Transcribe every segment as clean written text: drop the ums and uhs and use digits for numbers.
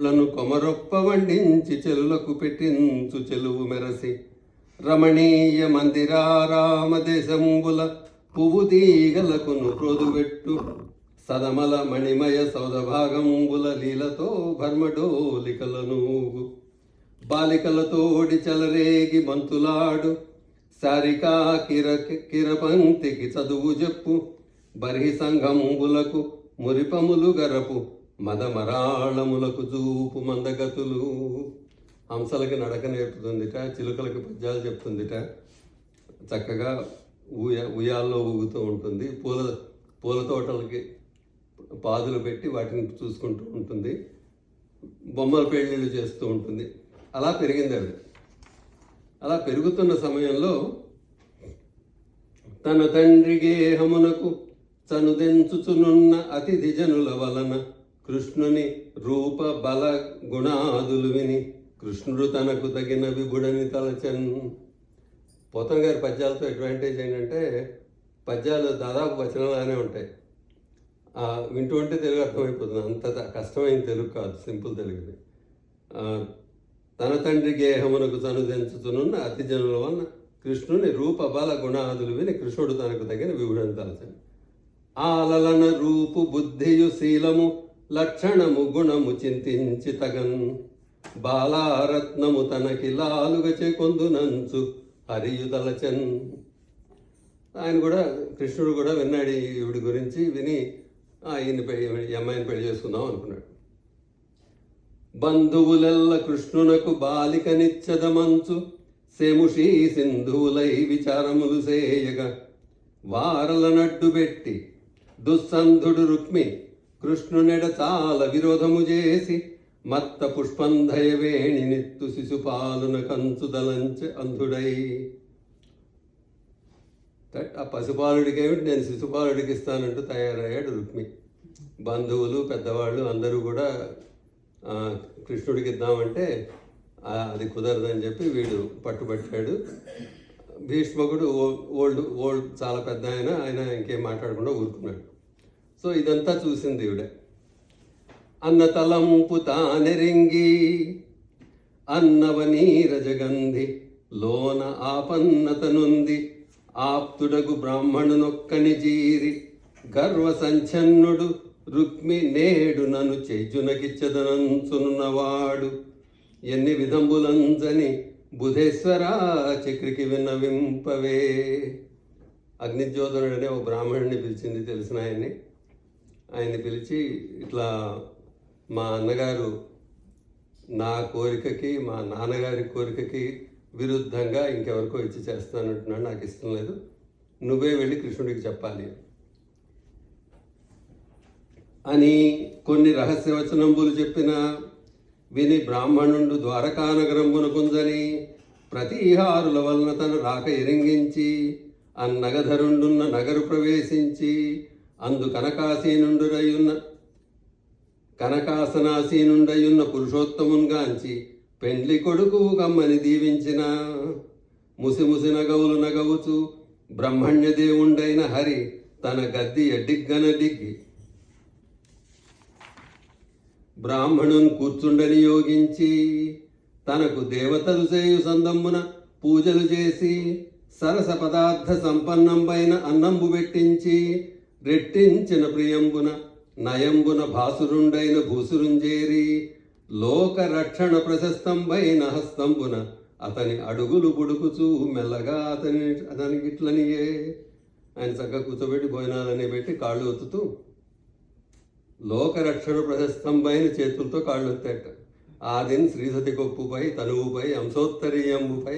లను కొమరొప్ప వండించి చెలులకు పెట్టించు చెలువు మెరసి రమణీయ మందిరారామ దేశంబుల పువ్వు తీగలకును క్రోదువెట్టు సదమల మణిమయ సౌదభాగంబుల లీలతో భర్మడోలికలనూగు బాలికలతోడి చలరేగి మంతులాడు సారికా కిరపంక్తికి చదువు చెప్పు బర్హి సంఘంబులకు మురిపములు గరపు మదమరాళములకు చూపు మందగతులు. హంసలకి నడక నేర్పుతుందిట, చిలుకలకి పద్యాలు చెప్తుందిట, చక్కగా ఉయ్యాల్లో ఊగుతూ ఉంటుంది, పూల తోటలకి పాదులు పెట్టి వాటిని చూసుకుంటూ ఉంటుంది, బొమ్మల పెళ్ళిళ్ళు చేస్తూ ఉంటుంది. అలా పెరిగింది అది. అలా పెరుగుతున్న సమయంలో తన తండ్రి గేహమునకు చనుదెంచుచునున్న అతిథి జనుల వలన కృష్ణుని రూప బల గుణాదులు విని కృష్ణుడు తనకు తగిన విభుడని తలచన్. పోతన గారి పద్యాలతో అడ్వాంటేజ్ ఏంటంటే పద్యాలు దాదాపు వచనాలనే ఉంటాయి. వింటూ ఉంటే తెలుగు అర్థమైపోతుంది. అంత కష్టమైన తెలుగు కాదు, సింపుల్ తెలుగుది. తన తండ్రి గేహమునకు చనుదెంచుచునున్న అతి జనుల వలన కృష్ణుని రూప బల గుణాదులు విని కృష్ణుడు తనకు తగిన విభుడని తలచన్. ఆలలన రూపు బుద్ధియు శీలము లక్షణము గుణము చింతించి తగన్ బాలారత్నము తనకి లాలుగచే కొందునంచు హరియు తలచన్. ఆయన కూడా కృష్ణుడు కూడా విన్నాడు ఈవిడి గురించి. విని ఈ అమ్మాయిని పెళ్లి చేసుకుందాం అనుకున్నాడు. బంధువులెల్ల కృష్ణునకు బాలికనిచ్చదమంచు సేముషీ సింధువులై విచారములు సేయగా వారల నడ్డుబెట్టి దుస్సంధుడు రుక్మి కృష్ణునెడ చాలా విరోధము చేసి మత్త పుష్పంధయ వేణి నిత్తు శిశుపాలున కంచుదలంచె అంధుడై. ఆ పశుపాలుడికి ఏమిటి, నేను శిశుపాలుడికి ఇస్తానంటూ తయారయ్యాడు రుక్మి. బంధువులు పెద్దవాళ్ళు అందరూ కూడా కృష్ణుడికి ఇద్దామంటే అది కుదరదని చెప్పి వీడు పట్టుబట్టాడు. భీష్మకుడు ఓల్డ్ చాలా పెద్ద ఆయన ఇంకేం మాట్లాడకుండా ఊరుకున్నాడు. సో ఇదంతా చూసింది ఈవిడ. అన్న తలంపు తానెరింగి అన్నవనీరజగంధి లోన ఆపన్నతనుంది ఆప్తుడగు బ్రాహ్మణునొక్కని జీరి గర్వ సంచన్నుడు రుక్మి నేడు నన్ను చెజ్జునకిచ్చదనంచునున్నవాడు ఎన్ని విధంబులంజని బుధేశ్వరా చక్రికి విన్నవింపవే. అగ్నిజ్యోతనుడనే ఓ బ్రాహ్మణుడిని పిలిచింది, తెలిసిన ఆయన్ని పిలిచి ఇట్లా మా అన్నగారు నా కోరికకి మా నాన్నగారి కోరికకి విరుద్ధంగా ఇంకెవరికో ఇచ్చి చేస్తానంటున్నాడు, నాకు ఇష్టం లేదు, నువ్వే వెళ్ళి కృష్ణుడికి చెప్పాలి అని కొన్ని రహస్యవచనంబులు చెప్పిన విని బ్రాహ్మణుడు ద్వారకానగరంబున కుంజని ప్రతీహారుల వలన తన రాక ఎరింగించి అన్నగధరుండున్న నగరు ప్రవేశించి అందు కనకాసనాసీనుండయున్న పురుషోత్తమున్గాంచి పెండ్లి కొడుకు గమ్మని దీవించిన ముసిముసి నగవులు నగవుచు బ్రహ్మణ్యదేవుండైన హరి తన గద్ది ఎడ్డిగ్గన దిగ్గి బ్రాహ్మణుని కూర్చుండని యోగించి తనకు దేవతలు చేయు సందమ్మున పూజలు చేసి సరస పదార్థ సంపన్నంబైన అన్నంబు పెట్టించి రెట్టించిన ప్రియంబున నయంబున భాసురుండైన భూసురుంజేరి లోక రక్షణ ప్రశస్తంబైన హస్తంబున అతని అడుగులు పుడుకుచూ మెల్లగా అతనికి ఇట్లనియే. ఆయన చక్కగా కూర్చోబెట్టి భోజనాలన్నీ పెట్టి కాళ్ళు ఒత్తుతూ లోకరక్షణ ప్రశస్తంపైన చేతులతో కాళ్ళు ఒత్తాట. ఆదిన్ శ్రీసతి కొప్పుపై తనువుపై అంశోత్తరీయంబుపై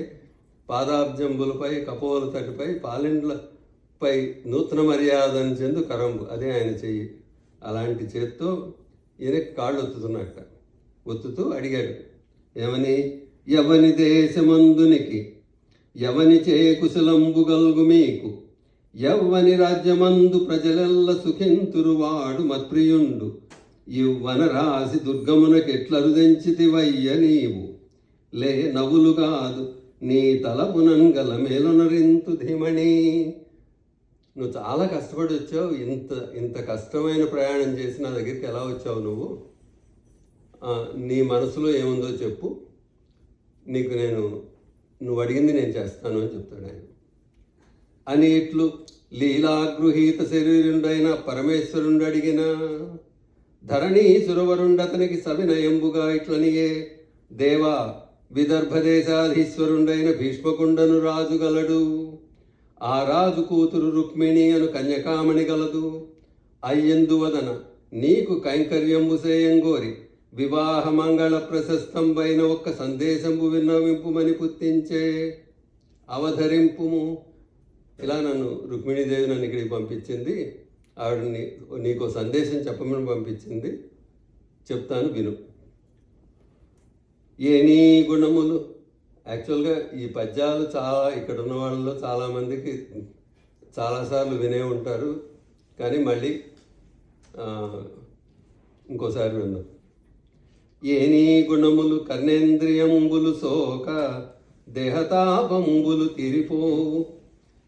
పాదాబ్జంబులపై కపోల తటిపై పాలిండ్లపై నూతన మర్యాదను చెందు కరంబు, అదే ఆయన చెయ్యి. అలాంటి చేత్తో ఈయన కాళ్ళు ఒత్తుతున్నట్ట. ఒత్తుతూ అడిగాడు, ఏమని? ఎవని దేశమందునికి ఎవని చే కుశలంబు గల్గు మీకు ఎవ్వని రాజ్యమందు ప్రజలెల్ల సుఖింతురువాడు మత్ప్రియుండు ఇవ్వన రాసి దుర్గమునకెట్లరుదెంచితివయ్య నీవు లే నవ్వులు కాదు నీ తలపునంగల మేలునరింతు ధీమణి. నువ్వు చాలా కష్టపడి వచ్చావు, ఇంత కష్టమైన ప్రయాణం చేసి నా దగ్గరికి ఎలా వచ్చావు నువ్వు నీ మనసులో ఏముందో చెప్పు, నీకు నువ్వు అడిగింది నేను చేస్తాను అని చెప్తాడు ఆయన. అని ఇట్లు లీలాగృహీత శరీరుండైన పరమేశ్వరుండు అడిగిన ధరణీ సురవరుండతనికి సవినయంబుగా ఇట్లనియే దేవా విదర్భదేశాధీశ్వరుండైన భీష్మకుండను రాజుగలడు. ఆ రాజు కూతురు రుక్మిణి అను కన్యకామణి గలదు. అయ్యందువదన నీకు కైంకర్యంబు సేయంగోరి వివాహ మంగళ ప్రశస్తంబైన ఒక్క సందేశంబు విన్నవింపుమని పుత్తించే అవధరింపుము. ఇలా నన్ను రుక్మిణీదేవి నన్ను ఇక్కడికి పంపించింది, ఆవిడని నీకు సందేశం చెప్పమని పంపించింది, చెప్తాను విను. ఏ నీ గుణములు. యాక్చువల్గా ఈ పద్యాలు చాలా ఇక్కడ ఉన్న వాళ్ళలో చాలామందికి చాలాసార్లు వినే ఉంటారు, కానీ మళ్ళీ ఇంకోసారి విన్నాం. ఏ నీ గుణములు కర్ణేంద్రియంబులు సోక దేహతాపంబులు తీరిపోవు.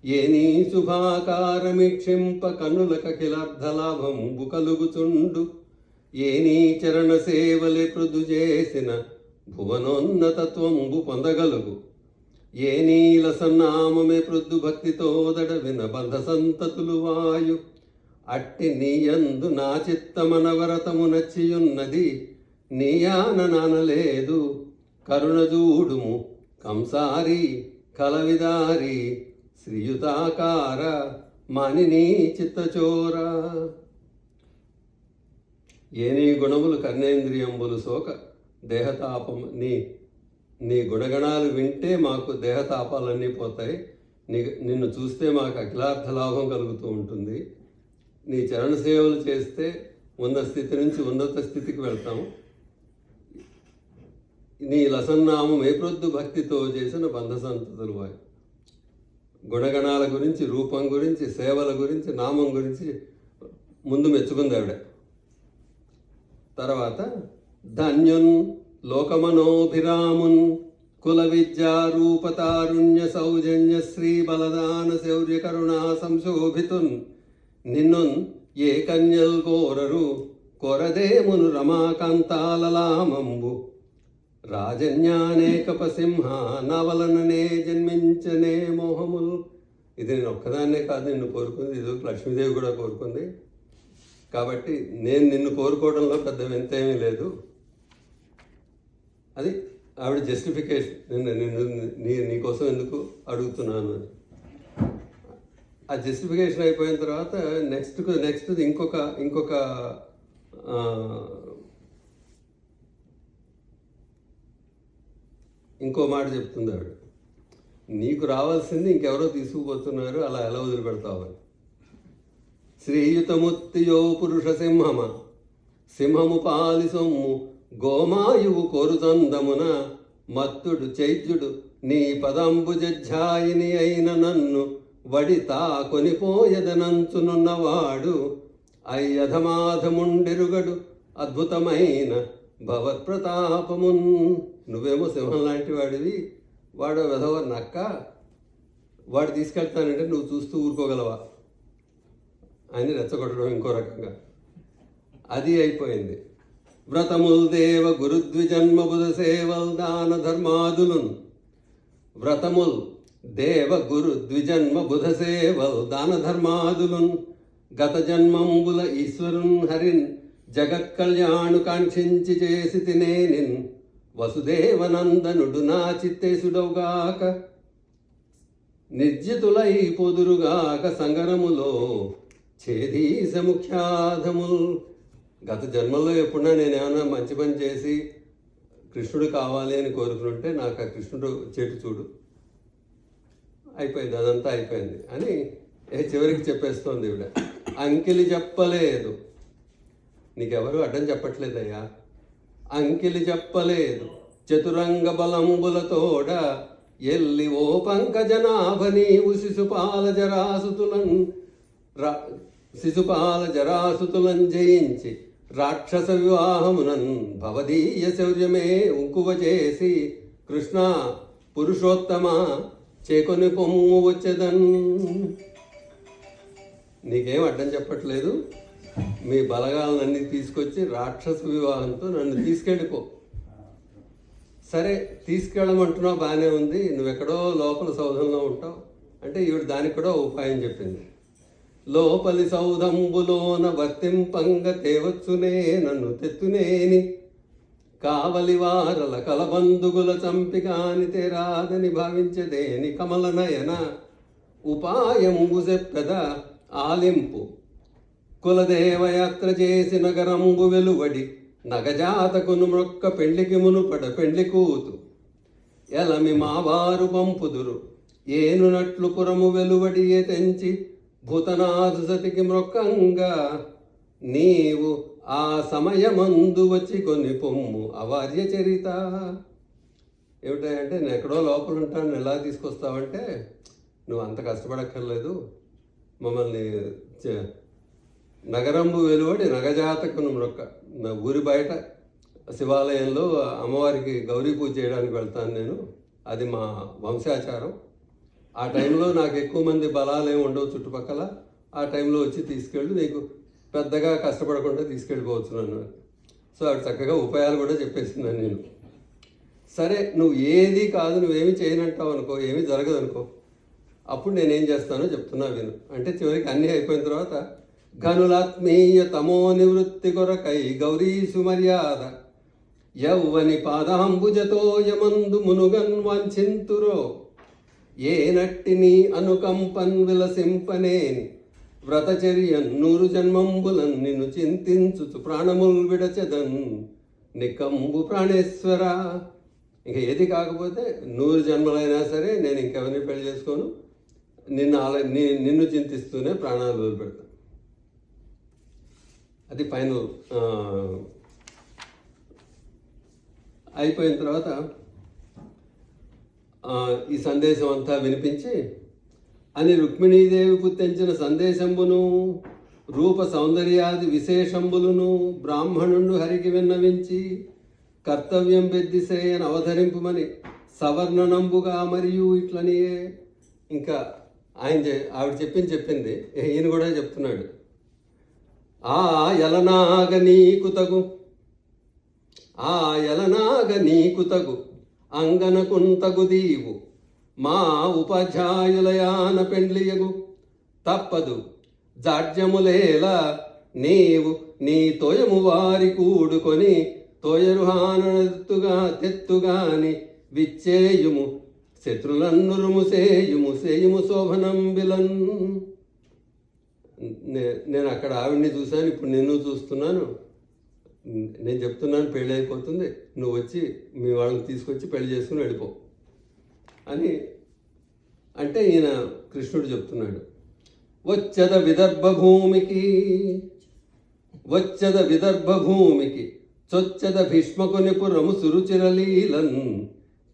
ఏ నీ శుభాకారమిక్షింప కన్నులకఖిలార్థలాభంబు కలుగుచుండు. ఏ నీ చరణ సేవలే పృదు చేసిన భువనోన్నతత్వంబు పొందగలుగు. ఏ నీల సన్నామమే పృదు భక్తితో దడవిన బంధ సంతతులు వాయు. అట్టి నీయందు నా చిత్తమనవరతము నచ్చియున్నది, నీయాన నానలేదు కరుణజూడుము కంసారి కలవిదారి శ్రీయుతాకార మానిని చిత్తచోర. ఏ నీ గుణములు కర్ణేంద్రియంబులు సోక దేహతాపం. నీ గుణగణాలు వింటే మాకు దేహతాపాలన్నీ పోతాయి, నిన్ను చూస్తే మాకు అఖిలార్థ లాభం కలుగుతూ ఉంటుంది. నీ చరణ సేవలు చేస్తే ఉన్న స్థితి నుంచి ఉన్నత స్థితికి వెళ్తాము. నీ లసన్నామం ఏ ప్రొద్దు భక్తితో చేసిన బంధ సంతతులు వాయి. గుణగణాల గురించి, రూపం గురించి, సేవల గురించి, నామం గురించి ముందు మెచ్చుకుంది ఆవిడ. తర్వాత ధన్యున్ లోకమనోభిరామున్ కుల విద్యా రూపతారుణ్య సౌజన్య శ్రీ బలదాన శౌర్య కరుణా సంశోభితున్ నిన్నున్ ఏ కన్యల్ కోరరు కొరదేమును రమాకాంతాలలామంబు రాజన్యానేకపసింహ నవలననే జన్మించనే మోహముల్. ఇది నేను ఒక్కదాన్నే కాదు నిన్ను కోరుకుంది, ఇది లక్ష్మీదేవి కూడా కోరుకుంది. కాబట్టి నేను నిన్ను కోరుకోవడంలో పెద్ద వింతేమీ లేదు. అది ఆవిడ జస్టిఫికేషన్. నీకోసం ఎందుకు అడుగుతున్నాను అని. ఆ జస్టిఫికేషన్ అయిపోయిన తర్వాత నెక్స్ట్ ఇంకొక ఇంకో మాట చెప్తుంది ఆవిడ. నీకు రావాల్సింది ఇంకెవరో తీసుకుపోతున్నారు, అలా ఎలా వదిలిపెడతావని. శ్రీయుతముత్తియో పురుష సింహమ సింహము పాలి సొమ్ము గోమాయువు కోరుతందమున మత్తుడు చైత్యుడు నీ పదంబుజాయిని అయిన నన్ను వడితా కొనిపోయదనంచునున్నవాడు అయ్యధమాధముండెరుగడు అద్భుతమైన భవత్ప్రతాపమున్. నువ్వేమో సింహం లాంటి వాడివి, వాడు వెధవ నక్క, వాడు తీసుకెళ్తానంటే నువ్వు చూస్తూ ఊరుకోగలవా అని రెచ్చగొట్టడం ఇంకో రకంగా. అది అయిపోయింది. వ్రతముల్ దేవ గురుద్విజన్మ బుధ సేవల్ దాన ధర్మాదులున్. వ్రతముల్ దేవ గురు ద్విజన్మ బుధ సేవల్ దాన ధర్మాదులున్ గత జన్మంబుల ఈశ్వరున్ హరిన్ జగత్ కళ్యాణు కాంక్షించి చేసి తినేనిన్ వసుదేవనందనుడు నా చిత్తేశుడవుగాక నిర్జితులై పొదురుగాక సంగరములో ఛేదీస ముఖ్యాధముల్. గత జన్మలో ఎప్పుడన్నా నేను ఏమైనా మంచి పని చేసి కృష్ణుడు కావాలి అని కోరుకుంటే నాకు ఆ కృష్ణుడు చెట్టు చూడు, అయిపోయింది, అదంతా అయిపోయింది అని చివరికి చెప్పేస్తోంది ఈవిడ. అంకిలి చెప్పలేదు, నీకెవరు అడ్డం చెప్పట్లేదయ్యా, అంకిలి చెప్పలేదు చతురంగ బలంబులతోడ ఎల్లి ఓ పంకజనాభ నీవు శిశుపాల జరాసుతులను జయించి రాక్షస వివాహమునన్ భవదీయ శౌర్యమే ఉంకువ చేసి కృష్ణ పురుషోత్తమ చేకొని పొమ్ము వచ్చేదన్. నీకేం అడ్డం చెప్పట్లేదు, మీ బలగాలన్నీ తీసుకొచ్చి రాక్షస వివాహంతో నన్ను తీసుకెళ్ళిపో. సరే తీసుకెళ్ళమంటున్నావు, బాగానే ఉంది, నువ్వెక్కడో లోపల సౌధంలో ఉంటావు అంటే ఈవిడ దానికి కూడా ఉపాయం చెప్పింది. లోపలి సౌధంబులోన వర్తింపంగ తేవచ్చునే నన్ను తెత్తునేని కావలి వారల కలబందుగుల చంపిగాని తెరాదని భావించదేని కమల నయన ఉపాయంబు చెప్పెద ఆలింపు కులదేవయాత్ర చేసి నగరంబు వెలువడి నగజాతకును మొక్క పెండ్లికి మునుపడ పెండ్లి కూతు ఎలమి మావారు పంపుదురు ఏనునట్లు పురము వెలువడి తెంచి భూతనాథు సతికి మొక్కంగా నీవు ఆ సమయమందు వచ్చి కొన్ని పొమ్ము అవార్య చరిత. ఏమిటంటే నేను ఎక్కడో లోపల ఉంటాను, ఎలా తీసుకొస్తావంటే నువ్వు అంత కష్టపడక్కర్లేదు, మమ్మల్ని నగరంబు వెలువడి నగజాతకును మొక్క, నా ఊరి బయట శివాలయంలో అమ్మవారికి గౌరీ పూజ చేయడానికి వెళ్తాను నేను, అది మా వంశాచారం. ఆ టైంలో నాకు ఎక్కువ మంది బలాలు ఏమి ఉండవు చుట్టుపక్కల, ఆ టైంలో వచ్చి తీసుకెళ్ళి నీకు పెద్దగా కష్టపడకుండా తీసుకెళ్ళిపోవచ్చు నన్ను. సో ఆవిడ చక్కగా ఉపాయాలు కూడా చెప్పేసిందని నేను. సరే నువ్వు ఏది కాదు, నువ్వేమి చేయనంటావు అనుకో, ఏమీ జరగదు అనుకో, అప్పుడు నేనేం చేస్తానో చెప్తున్నా విను అంటే చివరికి అన్నీ అయిపోయిన తర్వాత ఘనులాత్మీయ తమో నివృత్తి కొరకై గౌరీసు మర్యాద యౌవని పాదాంబుజతో యమందు మునుగన్ వాంఛింతురో ఏ నట్టిని అనుకంపన్ విలసింపనేని వ్రతచర్యన్ 100 జన్మంబులన్ నిన్ను చింతించుచు ప్రాణముల్ విడచెదన్ నికంబు ప్రాణేశ్వర. ఇంక ఏది కాకపోతే 100 జన్మలైనా సరే నేను ఇంకెవరిని పెళ్లి చేసుకోను, నిన్ను చింతిస్తూనే ప్రాణాలు వదిలిపెడతాను. అది ఫైనల్. అయిపోయిన తర్వాత ఈ సందేశం అంతా వినిపించి అని రుక్మిణీదేవి పుత్తించిన సందేశంబును రూప సౌందర్యాది విశేషంబులను బ్రాహ్మణుండు హరికి విన్నవించి కర్తవ్యం బెద్దిసేయని అవధరింపుమని సవర్ణనంబుగా మరియు ఇట్లనియే. ఇంకా ఆవిడ చెప్పింది ఈయన కూడా చెప్తున్నాడు. ఆ యలనాగ నీకు తగు అంగనకుంతగు దీవు మా ఉపాధ్యాయులయాన పెండ్లియగు తప్పదు జాడ్యములేలా నీవు నీ తోయము వారి కూడుకొని తోయరుహానెత్తుగా తెత్తుగాని విచ్చేయుము శత్రులన్నురుము సేయుము శోభనం బిలన్. నేను అక్కడ ఆవిడ్ని చూశాను, ఇప్పుడు నిన్ను చూస్తున్నాను, నేను చెప్తున్నాను పెళ్ళి అయిపోతుంది, నువ్వు వచ్చి మీ వాళ్ళని తీసుకొచ్చి పెళ్లి చేసుకుని వెళ్ళిపో అని అంటే ఈయన కృష్ణుడు చెప్తున్నాడు. వచ్చద విదర్భ భూమికి చొచ్చద భీష్మకుని పురము సురుచిరలీలన్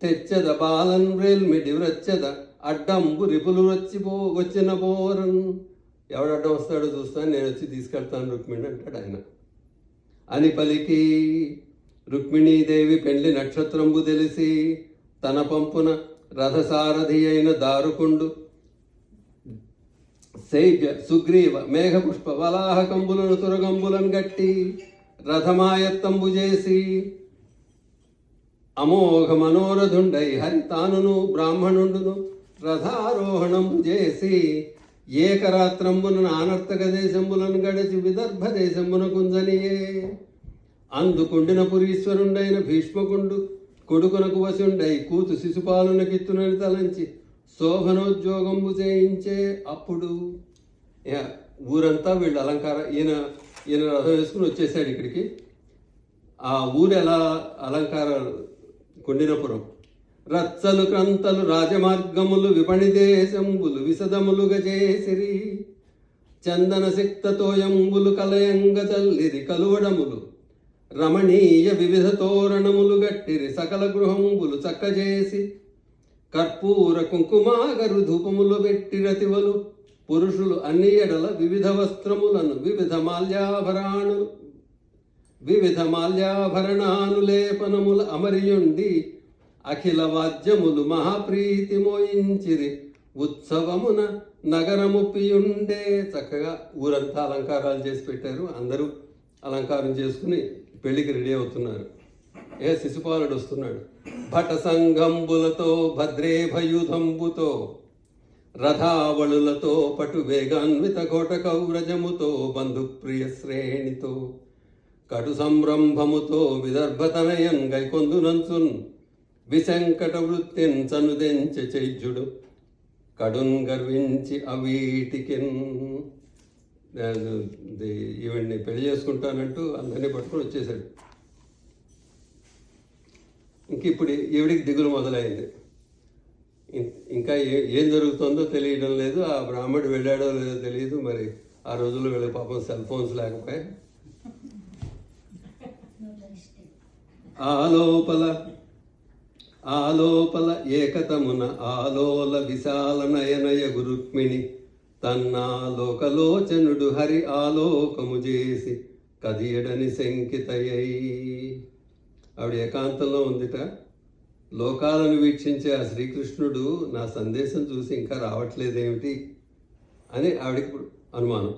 తెచ్చద బాలన్ రేల్మిడి వ్రచ్చద అడ్డంబు రిపులు వచ్చిన బోరన్. ఎవడు అడ్డం వస్తాడో చూస్తాను, నేను వచ్చి తీసుకెళ్తాను రుక్మిణి అంటాడు ఆయన. అని పలికి రుక్మిణీదేవి పెండ్లి నక్షత్రంబు తెలిసి తన పంపున రథసారథి అయిన దారుకుండు శైవ్య సుగ్రీవ మేఘపుష్ప వలాహకంబులను తురగంబులను గట్టి రథమాయత్తంబు చేసి అమోఘ మనోరథుండై హరి తానును బ్రాహ్మణుండును రథారోహణంబు చేసి ఏకరాత్రంబున ఆనర్తక దేశంబులను గడిచి విదర్భ దేశంబున కుంజనియే. అందుకుండిన పురీశ్వరుండైన భీష్మకుండు కొడుకునకు వశుండై కూతు శిశుపాలునకిత్తునని తలంచి శోభనోద్యోగంబు చేయించే. అప్పుడు ఊరంతా వీళ్ళు అలంకారం, ఈయన రథం వేసుకుని వచ్చేసాడు ఇక్కడికి. ఆ ఊరు ఎలా అలంకారాలు, కొండినపురం రచ్చలు క్రంతలు రాజమార్గములు విపణి దేశంబులు విశదములుగా చేసిరి చందన సిక్తతోయంబులు కలయంగ చల్లిరి కలువడములు రమణీయ వివిధ తోరణములు గట్టిరి సకల గృహంబులు చక్కజేసి కర్పూర కుంకుమాగరు ధూపములు పెట్టిరతివలు పురుషులు అన్ని ఎడల వివిధ వస్త్రములను వివిధ మాల్యాభరణానులేపనముల అమరియుండి అఖిల వాద్యములు మహాప్రీతి మోయించిరి ఉత్సవమున నగరముప్పియుండే. చక్కగా ఊరంతా అలంకారాలు చేసి పెట్టారు. అందరూ అలంకారం చేసుకుని పెళ్లికి రెడీ అవుతున్నారు. శిశుపాలుడు వస్తున్నాడు. భట సంఘంబులతో భద్రేభయుధంబుతో రథావళులతో పటు వేగాన్విత ఘోట కౌరజముతో బంధుప్రియ శ్రేణితో కటు సంరంభముతో విదర్భతనయన్ గైకొందునంచున్ విశంకట వృత్తిన్ చనుదెంచె చైజ్యుడు కడున్ గర్వించి అవీటికిన్. ఈవిడ్ని పెళ్లి చేసుకుంటానంటూ అందరినీ పట్టుకొని వచ్చేసాడు. ఇంక ఇప్పుడు ఈవిడికి దిగులు మొదలైంది. ఇంకా ఏం జరుగుతుందో తెలియడం లేదు. ఆ బ్రాహ్మడు వెళ్ళాడో లేదో తెలియదు. మరి ఆ రోజుల్లో వీళ్ళకి పాపం సెల్ ఫోన్స్ లేకపోయాయి. ఆలోపల ఏకతమున ఆలోల విశాల నయనయ గురుక్మిణి తన్నాలోకలోచనుడు హరి ఆలోకము చేసి కదియడని శంకితయ్యై. ఆవిడ ఏకాంతంలో ఉందిట. లోకాలను వీక్షించే ఆ శ్రీకృష్ణుడు నా సందేశం చూసి ఇంకా రావట్లేదేమిటి అని ఆవిడకి అనుమానం.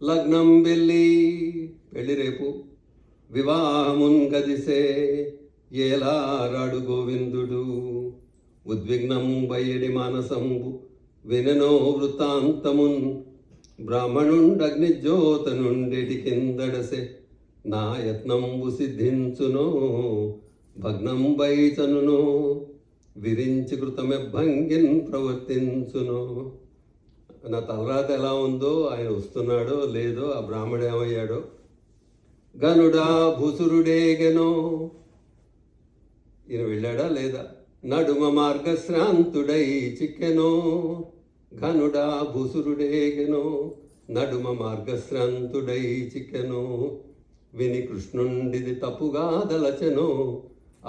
లగ్నం పెళ్ళి రేపు, వివాహమున్ గదిసే ఏలారాడు గోవిందుడు. ఉద్విగ్నం బయ్యడి మానసంబు విననో వృత్తాంతమున్ బ్రాహ్మణుండగ్నిజ్యోత నుండి కిందడసే నా యత్నంబు సిద్ధించునో భగ్నం బైచనునో విరించి కృతమెభంగిన్ ప్రవర్తించునో. నా తలరాత ఎలా ఉందో, ఆయన వస్తున్నాడో లేదో, ఆ బ్రాహ్మడు ఏమయ్యాడో. గనుడా భూసురుడేగెనో, ఈయన వెళ్ళాడా లేదా. నడుమ మార్గశ్రాంతుడై చిక్కెనో, ఘనుడా భూసురుడేగెనో నడుమ మార్గశ్రాంతుడై చిక్కెనో. విని కృష్ణుండిది తప్పుగా దలచెనో,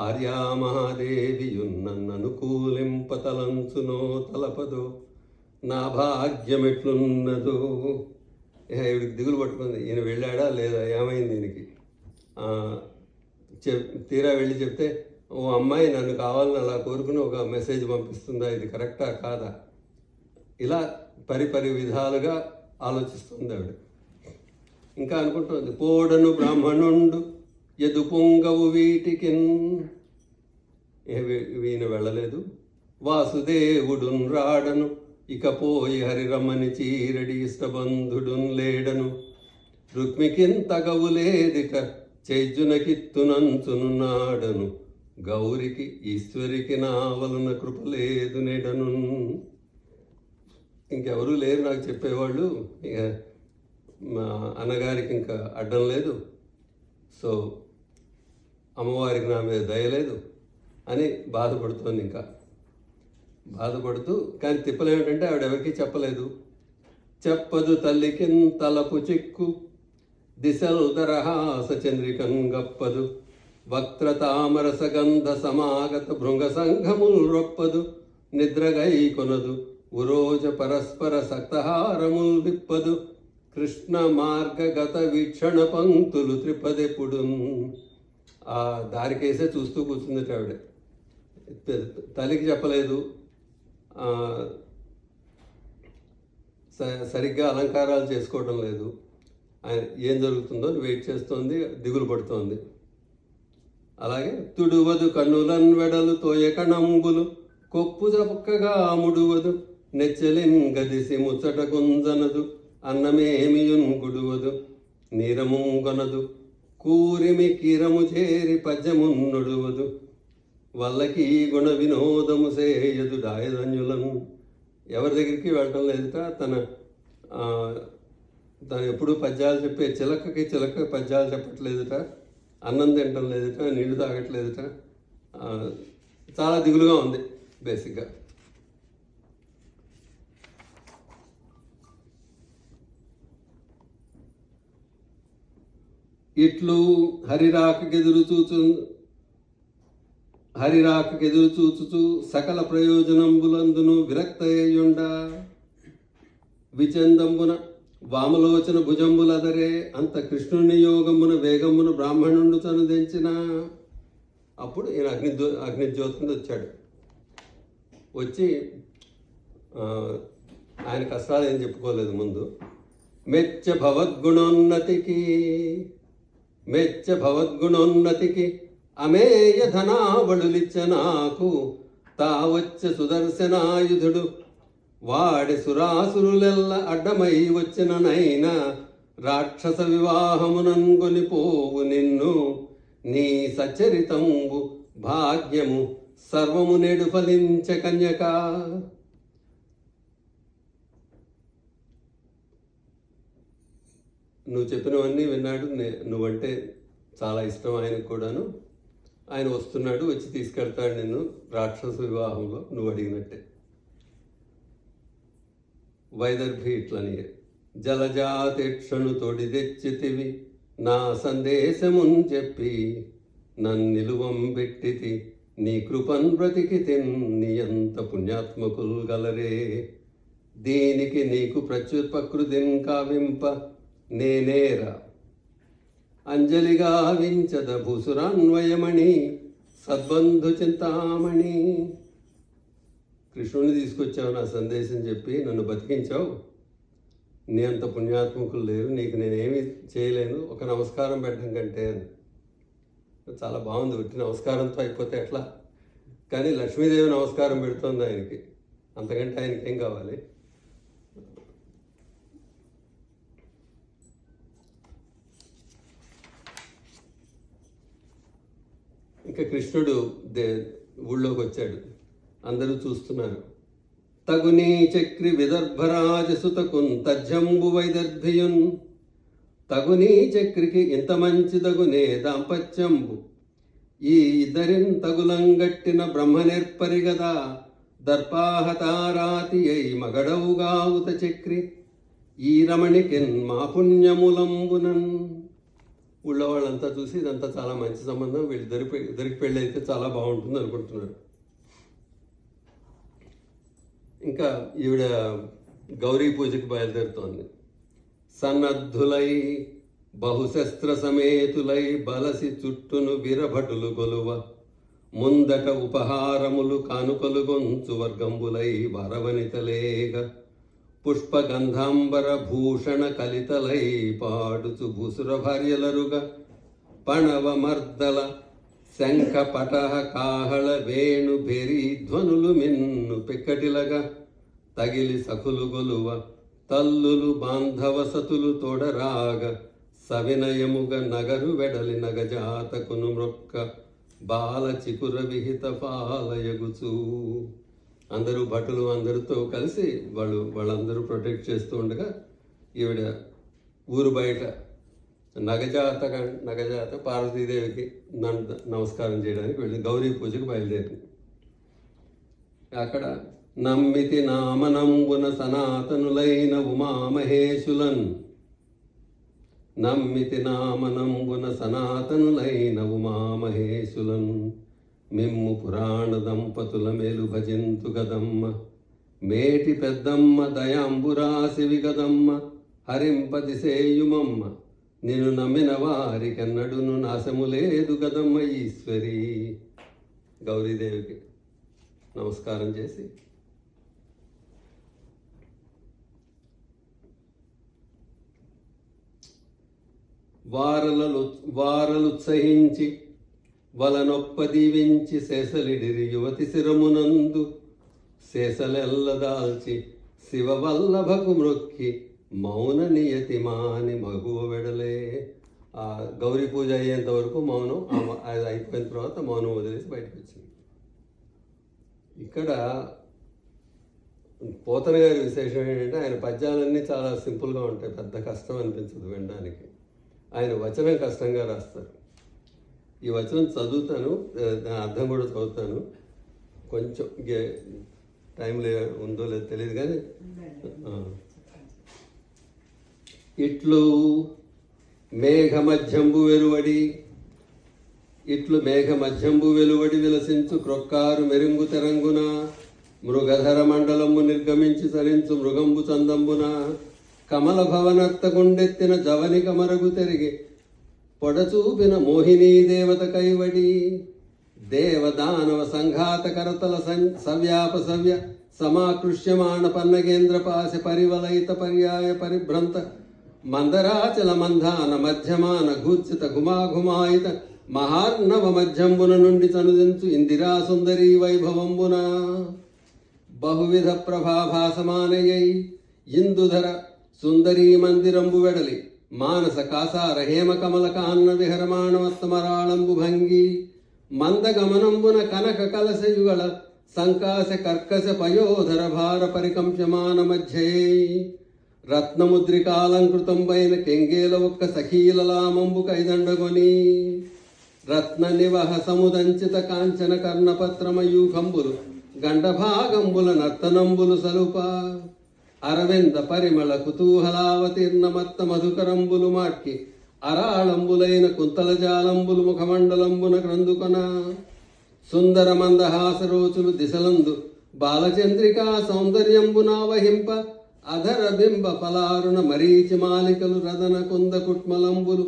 ఆర్యామహాదేవియున్ననుకూలింపతలంచునో తలపదో నా భాగ్యమెట్లున్నదో. ఈవిడికి దిగులు పట్టుకుంది. ఈయన వెళ్ళాడా లేదా, ఏమైంది ఈయనకి. తీరా వెళ్ళి చెప్తే, ఓ అమ్మాయి నన్ను కావాలని అలా కోరుకుని ఒక మెసేజ్ పంపిస్తుందా, ఇది కరెక్టా కాదా, ఇలా పరిపరి విధాలుగా ఆలోచిస్తుంది ఆవిడ. ఇంకా అనుకుంటుంది, పోడను బ్రాహ్మణుండు ఎదు పొంగవు వీటికిన్. ఈయన వెళ్ళలేదు. వాసుదేవుడున్ రాడను ఇకపోయి హరిరమ్మని చీరడి ఇష్టబంధుడున్ లేడను. రుక్మికిన్ తగవులేదిక చైజునకిత్తునంచునున్నాడను. గౌరికి ఈశ్వరికి నావలన కృపలేదు నెడను. ఇంకెవరూ లేరు నాకు చెప్పేవాళ్ళు, ఇక మా అన్నగారికి ఇంకా అడ్డం లేదు, సో అమ్మవారికి నా మీద దయలేదు అని బాధపడుతోంది. ఇంకా బాధపడుతూ, కానీ తిప్పలేమిటంటే ఆవిడెవరికి చెప్పలేదు. చెప్పదు తల్లికిన్ తలపు చిక్కు దిశల్ దరహాస చంద్రికన్ గప్పదు. వక్త్రతామరస గంధ సమాగత భృంగ సంఘముల్ రొప్పదు. నిద్రగై కొనదు ఉరోజ పరస్పర సక్తహారముల్ విప్పదు. కృష్ణ మార్గగత వీక్షణ పంక్తులు త్రిపదెప్పుడు. ఆ దారికేసే చూస్తూ కూర్చుందట ఆవిడ. తల్లికి చెప్పలేదు, సరిగ్గా అలంకారాలు చేసుకోవడం లేదు. ఆయన ఏం జరుగుతుందో వెయిట్ చేస్తోంది, దిగులు పడుతోంది. అలాగే తుడువదు కన్నులన్ వెడలు తోయకణంబులు కొప్పు చక్కగా ముడువదు. నెచ్చలిన్ గదిసి ముచ్చట గుంజనదు. అన్నమేమియున్ గుడువదు. నీరముంగొనదు కూరిమి కీరము చేరి పద్యమున్నుడువదు. వల్లకి గుణ వినోదము సేయదు డాయధన్యులను. ఎవరి దగ్గరికి వెళ్ళటం లేదుట. తను ఎప్పుడు పద్యాలు చెప్పే చిలక పద్యాలు చెప్పట్లేదుట. అన్నం తినటం లేదుట, నీళ్లు తాగట్లేదుట. చాలా దిగులుగా ఉంది బేసిక్గా. ఇట్లు హరిరాకెదురు చూచుచు సకల ప్రయోజనంబులందును విరక్తయ్యుండ. విచందంబున వామలోచన భుజంబులదరే అంత కృష్ణుని యోగమున వేగమున బ్రాహ్మణుండు చనుదెంచిన. అప్పుడు ఈయన అగ్నిజ్యోతిని వచ్చాడు. వచ్చి ఆయన కష్టాలు ఏం చెప్పుకోలేదు ముందు. మెచ్చ భవద్గుణోన్నతికి అమేయ ధనాబడులిచ్చ నాకు తావచ్చ సుదర్శనాయుధుడు వాడి సురాసురులెల్ల అడ్డమై వచ్చిననైనా రాక్షస వివాహమునంగొని పోవు నిన్ను నీ సచరితంబు భాగ్యము సర్వము నేడు ఫలించ కన్యక. నువ్వు చెప్పినవన్నీ విన్నాడు. నువ్వంటే చాలా ఇష్టం ఆయనకు కూడాను. ఆయన వస్తున్నాడు, వచ్చి తీసుకెళ్తాడు నిన్ను రాక్షస వివాహంలో నువ్వు అడిగినట్టే. వైదర్భి ఇట్లని జలజాతిక్షను తోడి తెచ్చితివి నా సందేశమున్ చెప్పి నన్నిలువం పెట్టితి నీ కృపన్ బ్రతికి నీ అంత పుణ్యాత్మకులు గలరే. దీనికి నీకు ప్రత్యుత్పకృతిన్ కావింప నేనేరా అంజలిగా వించద భూసురాన్వయమణి సద్బంధు చింతామణి. కృష్ణుని తీసుకొచ్చావు నా సందేశం చెప్పి నన్ను బతికించావు. నీ అంత పుణ్యాత్మకులు లేరు, నీకు నేనేమి చేయలేను, ఒక నమస్కారం పెట్టడం కంటే. చాలా బాగుంది. వచ్చి నమస్కారంతో అయిపోతే ఎట్లా, కానీ లక్ష్మీదేవి నమస్కారం పెడుతోంది ఆయనకి, అంతకంటే ఆయనకి ఏం కావాలి. ఇంకా కృష్ణుడు ఊళ్ళోకి వచ్చాడు, అందరూ చూస్తున్నారు. తగునీ చక్రి విదర్భరాజసుతకున్ తజ్జంబు వైదర్భియున్ తగునీ చక్రికి ఇంత మంచి తగునే దాంపత్యంబు ఈ ఇద్దరిన్ తగులంగట్టిన బ్రహ్మనేర్పరిగదా దర్పాహతారాతి అయి మగడవుగావుత చక్రి ఈ రమణికిన్ మా పుణ్యములంబునన్. ఊళ్ళో వాళ్ళంతా చూసి ఇదంతా చాలా మంచి సంబంధం, వీళ్ళిద్దరికి పెళ్ళి అయితే చాలా బాగుంటుంది అనుకుంటున్నారు. ఇంకా ఈవిడ గౌరీ పూజకి బయలుదేరుతోంది. సన్నద్ధులై బహుశస్త్ర సమేతులై బలసి చుట్టును విరభటులు గొలువ ముందట ఉపహారములు కానుకలు గొంచు వర్గంబులై వరవనితలేగ పుష్పగంధాంబర భూషణ కలితలై పాడుచు భూసుర భార్యలరుగా పణవ మర్దల శంఖ పటహ కాహళ వేణు భెరీ ధ్వనులు మిన్ను పెక్కటిలగా తగిలి సఖులు గొలువ తల్లులు బాంధవసతులు తోడరాగ సవినయముగ నగరు వెడలి నగజాతకును మ్రొక్క బాల చికుర విహిత పాలయగుచు. అందరూ భటులు అందరితో కలిసి వాళ్ళందరూ ప్రొటెక్ట్ చేస్తూ ఉండగా ఈవిడ ఊరు బయట నగజాత పార్వతీదేవికి నమస్కారం చేయడానికి వెళ్ళి గౌరీ పూజకు బయలుదేరింది. అక్కడ నమ్మితి నామనంబున సనాతనులైన ఉమామహేశులన్ మిమ్ము పురాణ దంపతుల మేలు భజింతు గదమ్మ మేటి పెద్దమ్మ దయాంబురాశివి గదమ్మ హరింపదిసేయుమమ్మ నిన్ను నమ్మిన వారికెన్నడును నాశము లేదు గదమ్మ ఈశ్వరి. గౌరీదేవికి నమస్కారం చేసి వారలుత్సహించి వలనొప్ప దీవించి శేషలిడిరి యువతి శిరమునందు శేషలెల్లదాల్చి శివవల్లభకు మ్రొక్కి మౌన నియతి మాని మగువ వెడలే. ఆ గౌరీ పూజ అయ్యేంత వరకు మౌనం, అది అయిపోయిన తర్వాత మౌనం వదిలేసి బయటకు వచ్చింది. ఇక్కడ పోతన గారి విశేషం ఏంటంటే ఆయన పద్యాలన్నీ చాలా సింపుల్గా ఉంటాయి, పెద్ద కష్టం అనిపించదు వినడానికి. ఆయన వచనం కష్టంగా రాస్తారు. ఈ వచనం చదువుతాను, దాని అర్థం కూడా చదువుతాను. కొంచెం టైం ఉందో లేదో తెలియదు కానీ, ఇట్లు మేఘమధ్యంబు వెలువడి విలసించు క్రొక్కారు మెరుంగు తెరంగున మృగధర మండలము నిర్గమించి సరించు మృగంబు చందంబున కమల భవనత్త గుండెత్తిన జవనిక మరగు తెరిగి పొడచూపిన మోహినీ దేవత కైవడి దేవదానవ సంఘాత కరతల సవ్యాప సవ్య సమాకృష్యమాణ పన్నగేంద్ర పాశ పరివలయిత పర్యాయ పరిభ్రంత మందరాచల మంధాన మధ్యమాన గూర్చిత గుమాఘుమాయిత మహార్ణవ మధ్యంబున నుండి తనుదించు ఇందిరా సుందరీ వైభవంబున బహువిధ ప్రభాభాసమానయై ఇందుధర సుందరీ మందిరంబు వెడలి మానస కాసార హేమ కమల కాన్న విహరమాణవత్తమరాళంబు భంగి మందగమనంబున కనక కలశయుగళ సంకాశ కర్కశ పయోధర భార పరికంప్యమాన మధ్యై రత్నముద్రికాలంకృతం పైన కెంగేల ఒక్క సఖీలలామంబు కైదండగొని రత్న నివహ సముదంచిత కాంచన కర్ణపత్రమయూఖంబులు గండభాగంబుల నర్తనంబులు సలుప అరవింద పరిమళ కుతూహలావతీర్ణమత్త మధుకరంబులు మాట్కి అరాళంబులైన కుంతలజాలంబులు ముఖమండలంబున క్రందుకొన సుందర మందహాసరోచులు దిశలందు బాలచంద్రికా సౌందర్యంబునావహింప అధర బింబ ఫలారుణ మరీచి మాలికలు రదన కుంద కుట్మలంబులు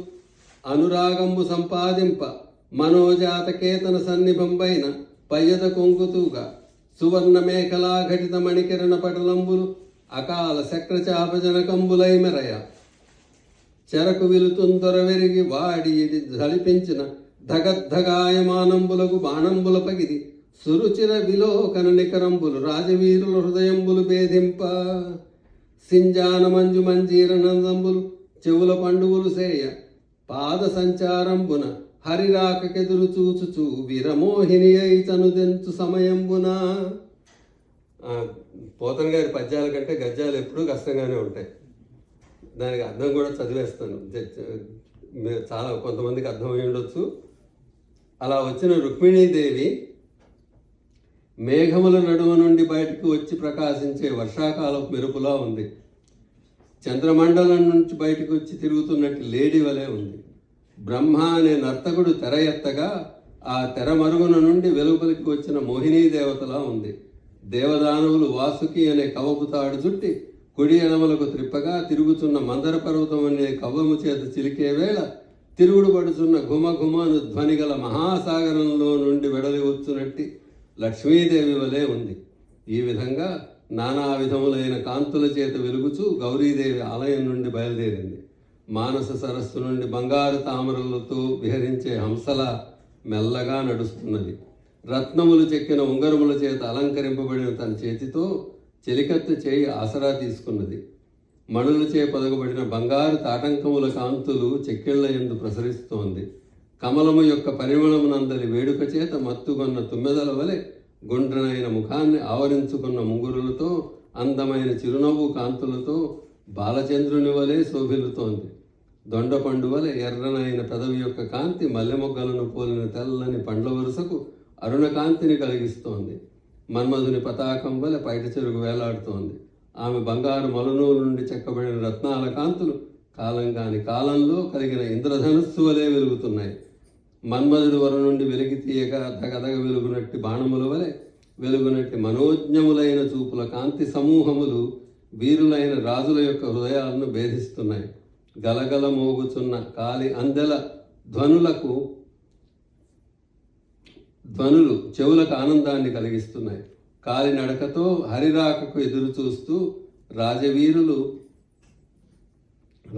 అనురాగంబు సంపాదింప మనోజాత కేతన సన్నిభంబైన పయ్యద కొంగుతూగా సువర్ణ మేఖలా ఘటిత మణికిరణ పటలంబులు అకాల శక్రచాపజనకంబులై మెరయ చెరకు విలుతుందొర వెరిగి వాడి ఇది జలిపించిన ధగద్ధగాయమానంబులకు బాణంబుల పగిది సురుచిర విలోకన నికరంబులు రాజవీరుల హృదయంబులు భేదింప సింజాన మంజు మంజీర నందంబులు చెవుల పండువులు సేయ పాద సంచారంబున హరిరాకెదురు చూచుచు విరమోహిని అయి తనుదెంచు సమయంబున. పోతన గారి పద్యాల కంటే గద్యాలు ఎప్పుడూ కష్టంగానే ఉంటాయి. దానికి అర్థం కూడా చదివేస్తాను, చాలా కొంతమందికి అర్థమై ఉండొచ్చు. అలా వచ్చిన రుక్మిణీదేవి మేఘముల నడుమ నుండి బయటకు వచ్చి ప్రకాశించే వర్షాకాలపు మెరుపులా ఉంది. చంద్రమండలం నుంచి బయటకు వచ్చి తిరుగుతున్నట్టు లేడీ వలె ఉంది. బ్రహ్మ అనే నర్తకుడు తెర ఎత్తగా ఆ తెర మరుగున నుండి వెలుపలికి వచ్చిన మోహినీ దేవతలా ఉంది. దేవదానవులు వాసుకి అనే కవపు తాడు చుట్టి కుడి ఎడమలకు త్రిప్పగా తిరుగుతున్న మందర పర్వతం అనే కవ్వము చేత చిలికే వేళ తిరుగుడు పడుచున్న ఘుమఘుమను ధ్వనిగల మహాసాగరంలో నుండి వెడలి వచ్చునట్టి లక్ష్మీదేవి వలె ఉంది. ఈ విధంగా నానా విధములైన కాంతుల చేత వెలుగుచూ గౌరీదేవి ఆలయం నుండి బయలుదేరింది. మానస సరస్సు నుండి బంగారు తామరలతో విహరించే హంసల మెల్లగా నడుస్తున్నది. రత్నములు చెక్కిన ఉంగరముల చేత అలంకరింపబడిన తన చేతితో చెలికత్తె చేయి ఆసరా తీసుకున్నది. మణులచే పొదగబడిన బంగారు తాటంకముల కాంతులు చెక్కిళ్ల యందు ప్రసరిస్తోంది. కమలము యొక్క పరిమళమునందలి వేడుక చేత మత్తుగొన్న తుమ్మెదల వలె గుండ్రనైన ముఖాన్ని ఆవరించుకున్న ముంగురులతో అందమైన చిరునవ్వు కాంతులతో బాలచంద్రుని వలె శోభిల్లుతోంది. దొండపండు వలె ఎర్రనైన పెదవి యొక్క కాంతి మల్లెమొగ్గలను పోలిన తెల్లని పండ్ల వరుసకు అరుణ కాంతిని కలిగిస్తోంది. మన్మధుని పతాకం వలె పైట చెరుగు వేలాడుతోంది. ఆమె బంగారు మలనూలు నుండి చెక్కబడిన రత్నాల కాంతులు కాలం కాని కాలంలో కలిగిన ఇంద్రధనుస్సు వలె వెలుగుతున్నాయి. మన్మధుడి వర నుండి వెలికి తీయక దగదగ వెలుగునట్టి బాణముల వలె వెలుగునట్టి మనోజ్ఞములైన చూపుల కాంతి సమూహములు వీరులైన రాజుల యొక్క హృదయాలను భేదిస్తున్నాయి. గలగల మోగుచున్న కాలి అందెల ధ్వనులు చెవులకు ఆనందాన్ని కలిగిస్తున్నాయి. కాలి నడకతో హరిరాకకు ఎదురు చూస్తూ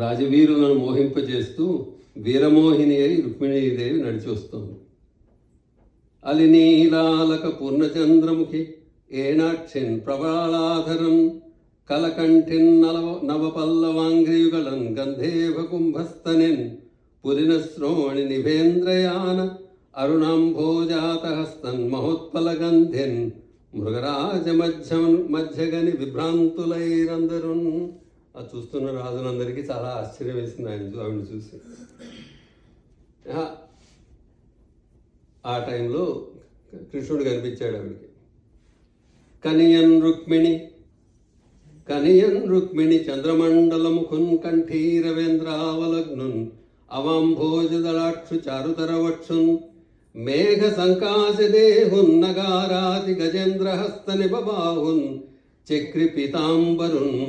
రాజవీరులను మోహింపజేస్తూ వీరమోహిని అయి రుక్మిణీదేవి నడిచొస్తోంది. అలినీలాలక పూర్ణచంద్రముఖి ఏనాక్షిన్ ప్రబలాధరం కలకంఠిన్ నవపల్లవాంగ్రియుగళన్ గంధేవ కుంభస్తనిన్ పులిన శ్రోణి నిభేంద్రయాన అరుణాంభోజాతహస్తన్ మహోత్పలగంధిన్ మృగరాజ మధ్యగని విభ్రాంతులైరందరున్. అది చూస్తున్న రాజులందరికీ చాలా ఆశ్చర్యం వేసింది ఆవిడని చూసి. ఆ టైంలో కృష్ణుడు కనిపించాడు ఆవిడికి. కనియన్ రుక్మిణి చంద్రమండలముఖున్ కంఠీరవేంద్రావలగ్నున్ అవాంభోజదళాక్షు చారుతరవక్షున్ మేఘ సంకాశదేహున్ నగారాతి గజేంద్రహస్త నిబబాహున్ చక్రి పీతాంబరున్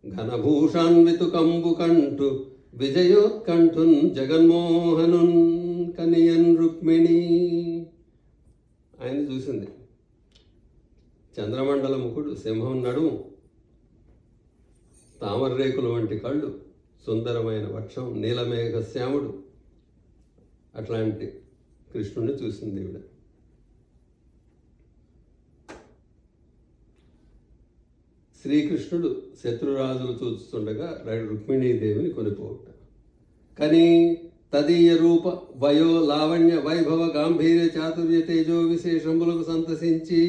ఘనభూషాన్వితు కంబుకంఠు విజయోత్కంఠున్ జగన్మోహనున్. కనియన్ రుక్మిణి ఆయన చూసింది. చంద్రమండల ముఖుడు, సింహం నడుము, తామరరేకుల వంటి కళ్ళు, సుందరమైన వక్షం, నీలమేఘ శ్యాముడు, అట్లాంటి కృష్ణుడిని చూసింది ఈవిడ. శ్రీకృష్ణుడు శత్రురాజులు చూస్తుండగా రుక్మిణీదేవిని కొనిపోవుట. కానీ తదీయ రూప వయో లావణ్య వైభవ గాంభీర్య చాతుర్య తేజో విశేషంబులకు సంతసించి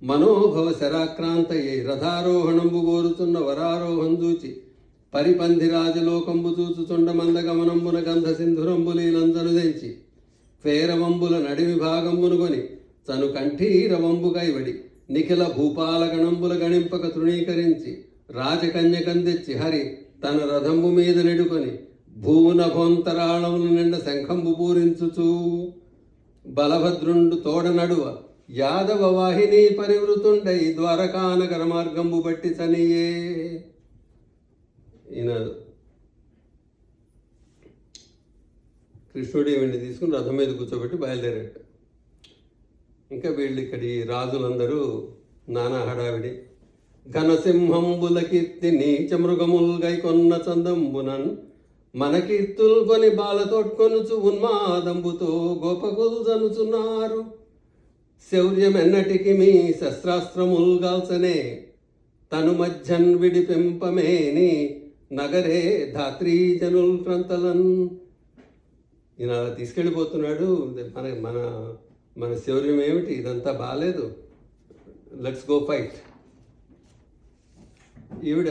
మనోభవ శరాక్రాంతయ్యే రథారోహణంబు గోరుతున్న వరారోహం చూచి పరిపంధిరాజలోకంబు చూచుచుండ మందగమనంబున గంధ సింధురంబులీలందను తెంచి ఫేరవంబుల నడిమి భాగంబునుగొని తను కంఠీరవంబుగైవడి నిఖిల భూపాలగణంబుల గణింపక తృణీకరించి రాజకన్యకందెచ్చి హరి తన రథంబు మీద నెడుకొని భూనభోంతరాళములు నిండ శంఖంబు పూరించుచూ బలభద్రుండు తోడ నడువ యాదవ వాహిని పరివృతుండై ద్వారకానగర మార్గంబు బట్టి చనియే. ఈయన కృష్ణుడు ఈవిడ్ని తీసుకుని రథం మీద కూర్చోబెట్టి బయలుదేరాడు. ఇంకా వీళ్ళు ఇక్కడి రాజులందరూ నానా హడావిడి. ఘనసింహంబుల కీర్తి నీచ మృగముల్ గైకొన్న చందంబునన్ మన కీర్తుల్ కొని బాలతోట్కొనుచు ఉన్మాదంబుతో గోపకులు జనుచున్నారు. శౌర్యమెన్నటికి మీ శస్త్రాస్త్రముల్ గాల్చనే తను మధ్యన్ విడిపింపమేని నగరే ధాత్రీ జనుల్ క్రంతలన్. ఈయన అలా తీసుకెళ్ళిపోతున్నాడు. మన మన మన శౌర్యం ఏమిటి, ఇదంతా బాగాలేదు, లెట్స్ గో ఫైట్. ఈవిడ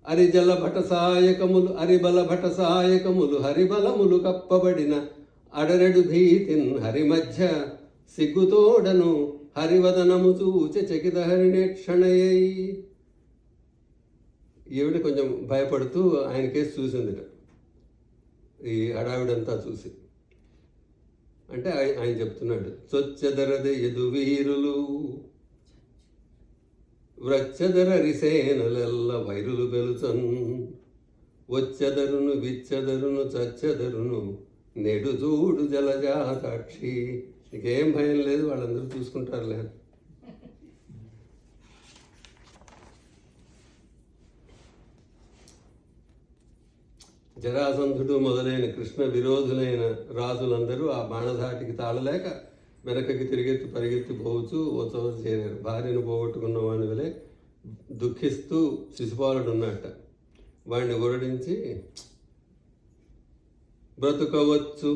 అరిజల భట సహాయకములు అరిబల భట సహాయకములు హరిబలములు కప్పబడిన అడరెడు భీతిన్ హరి మధ్య సిగ్గుతోడను హరివదనము చూచ చకిత హరినేక్షణయ్యి. ఈవిడ కొంచెం భయపడుతూ ఆయన కేసు చూసిందిట, ఈ హడావిడంతా చూసి. అంటే ఆయన చెప్తున్నాడు, చొచ్చెదరద ఎదు వీరులు వ్రచ్చెదర రిసేనలెల్ల వైరులు గెలుచన్ వచ్చెదరును విచ్చెదరును చచ్చెదరును నెడు చూడు జలజాతాక్షి. నీకేం భయం లేదు, వాళ్ళందరూ చూసుకుంటారులే. జరాసంధుడు మొదలైన కృష్ణ విరోధులైన రాజులందరూ ఆ బాణధాటికి తాళలేక వెనకకి తిరిగెత్తి పరిగెత్తి పోవచ్చు ఓ చోట చేరారు. భార్యను పోగొట్టుకున్న వాని వలె దుఃఖిస్తూ శిశుపాలుడు ఉన్నట్ట. వాడిని ఓరడించి బ్రతుకవచ్చు